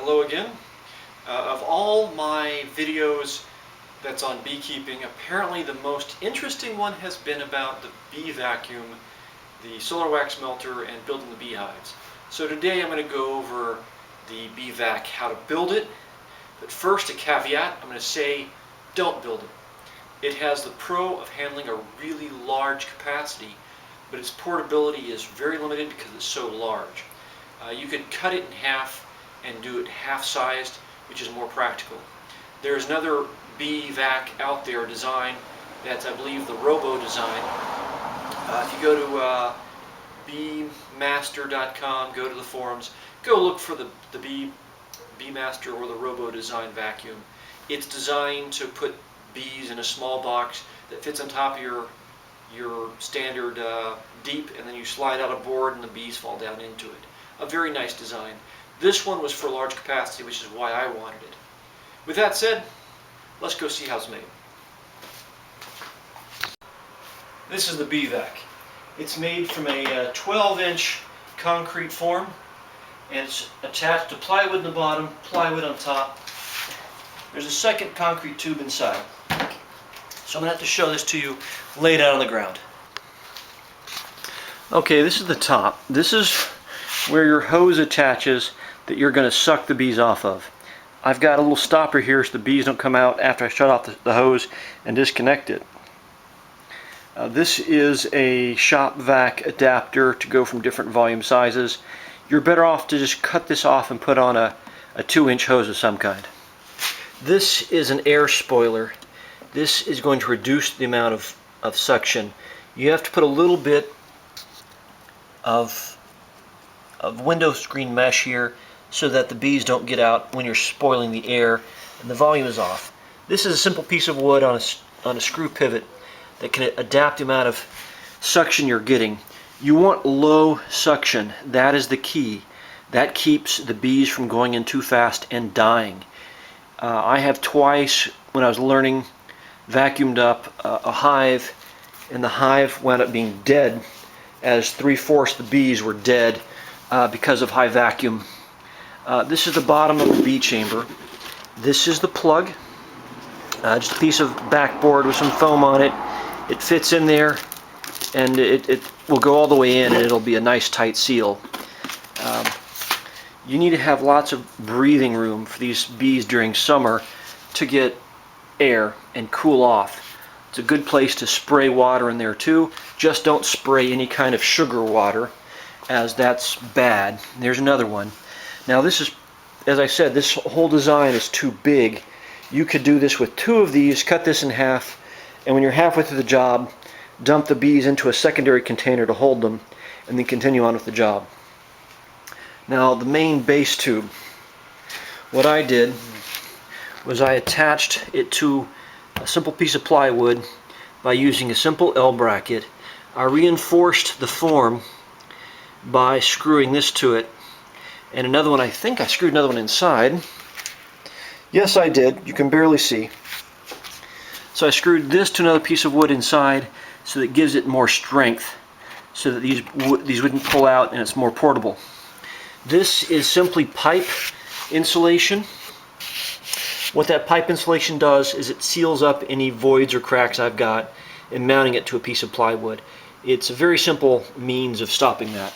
Hello again. Of all my videos that's on beekeeping, apparently the most interesting one has been about the bee vacuum, the solar wax melter, and building the beehives. So today I'm going to go over the bee vac, how to build it. But first, a caveat, I'm going to say don't build it. It has the pro of handling a really large capacity, but its portability is very limited because it's so large. You could cut it in half and do it half-sized, which is more practical. There's another bee vac out there design that's, I believe, the Robo design. If you go to beemaster.com, go to the forums, go look for the Beemaster or the Robo design vacuum. It's designed to put bees in a small box that fits on top of your standard deep, and then you slide out a board and the bees fall down into it. A very nice design. This one was for large capacity, which is why I wanted it. With that said, let's go see how it's made. This is the bee vac. It's made from a 12-inch concrete form, and it's attached to plywood in the bottom, plywood on top. There's a second concrete tube inside. So I'm going to have to show this to you laid out on the ground. Okay, this is the top. This is where your hose attaches that you're going to suck the bees off of. I've got a little stopper here so the bees don't come out after I shut off the hose and disconnect it. This is a shop vac adapter to go from different volume sizes. You're better off to just cut this off and put on a 2-inch hose of some kind. This is an air spoiler. This is going to reduce the amount of suction. You have to put a little bit of window screen mesh here so that the bees don't get out when you're spoiling the air and the volume is off. This is a simple piece of wood on a screw pivot that can adapt the amount of suction you're getting. You want low suction. That is the key. That keeps the bees from going in too fast and dying. I have twice, when I was learning, vacuumed up a hive, and the hive wound up being dead, as 3/4 of the bees were dead because of high vacuum. This is the bottom of the bee chamber. This is the plug. Just a piece of backboard with some foam on it. It fits in there, and it will go all the way in, and it'll be a nice tight seal. You need to have lots of breathing room for these bees during summer to get air and cool off. It's a good place to spray water in there too. Just don't spray any kind of sugar water, as that's bad. There's another one. Now this is, as I said, this whole design is too big. You could do this with 2 of these, cut this in half, and when you're halfway through the job, dump the bees into a secondary container to hold them, and then continue on with the job. Now the main base tube, what I did was I attached it to a simple piece of plywood by using a simple L bracket. I reinforced the form by screwing this to it, and another one, I think I screwed another one inside. Yes, I did. You can barely see. So I screwed this to another piece of wood inside so that it gives it more strength, so that these wouldn't pull out and it's more portable. This is simply pipe insulation. What that pipe insulation does is it seals up any voids or cracks I've got in mounting it to a piece of plywood. It's a very simple means of stopping that.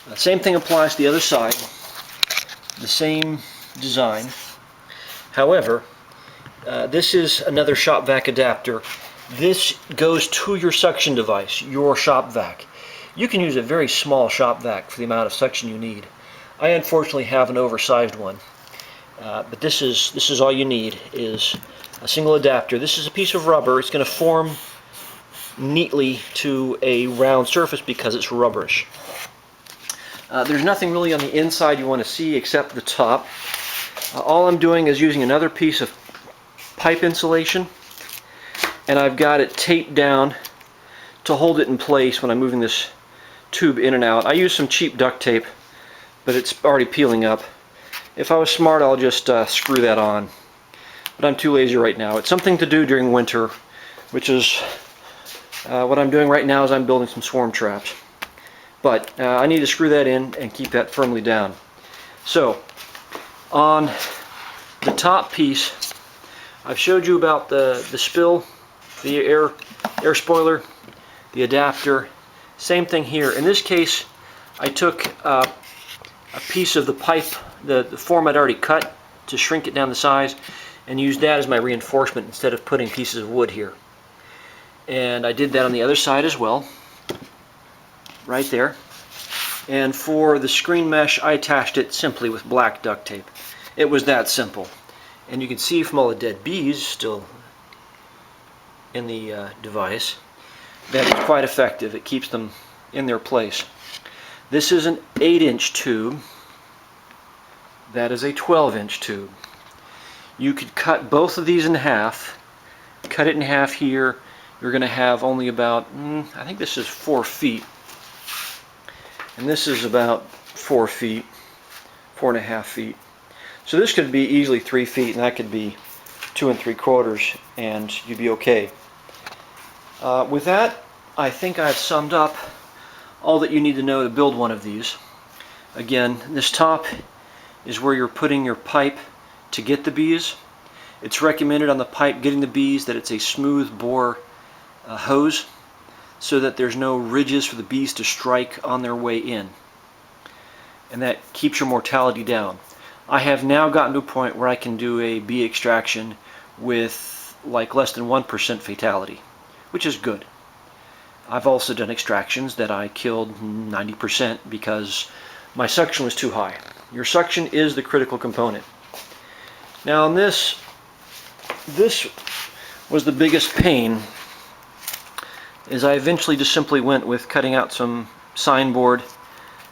The same thing applies to the other side. The same design. However, this is another shop vac adapter. This goes to your suction device, your shop vac. You can use a very small shop vac for the amount of suction you need. I unfortunately have an oversized one. But this is all you need, is a single adapter. This is a piece of rubber. It's going to form neatly to a round surface because it's rubberish. There's nothing really on the inside you want to see except the top. All I'm doing is using another piece of pipe insulation, and I've got it taped down to hold it in place when I'm moving this tube in and out. I use some cheap duct tape, but it's already peeling up. If I was smart, I'll just screw that on, but I'm too lazy right now. It's something to do during winter, which is what I'm doing right now. Is I'm building some swarm traps. But I need to screw that in and keep that firmly down. So On the top piece, I've showed you about the spill, the air spoiler, the adapter. Same thing here. In this case, I took a piece of the pipe, the form I'd already cut to shrink it down the size, and used that as my reinforcement instead of putting pieces of wood here. And I did that on the other side as well, right there. And for the screen mesh, I attached it simply with black duct tape. It was that simple. And you can see from all the dead bees still in the device that it's quite effective. It keeps them in their place. This is an 8-inch tube. That is a 12-inch tube. You could cut both of these in half. Cut it in half here. You're going to have only about, I think this is 4 feet. And this is about 4 feet, 4.5 feet. So this could be easily 3 feet, and that could be 2 3/4, and you'd be okay. With that, I think I've summed up all that you need to know to build one of these. Again, this top is where you're putting your pipe to get the bees. It's recommended on the pipe getting the bees that it's a smooth bore hose, so that there's no ridges for the bees to strike on their way in. And that keeps your mortality down. I have now gotten to a point where I can do a bee extraction with like less than 1% fatality, which is good. I've also done extractions that I killed 90% because my suction was too high. Your suction is the critical component. Now on this was the biggest pain, is I eventually just simply went with cutting out some signboard,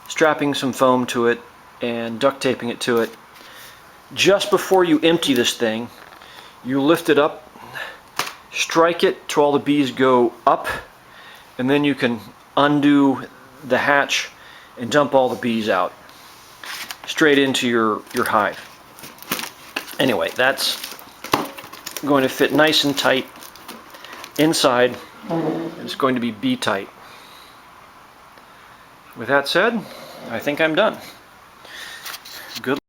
strapping some foam to it, and duct taping it to it. Just before you empty this thing, you lift it up, strike it till all the bees go up, and then you can undo the hatch and dump all the bees out straight into your hive. Anyway, that's going to fit nice and tight inside. It's going to be bee tight. With that said, I think I'm done. Good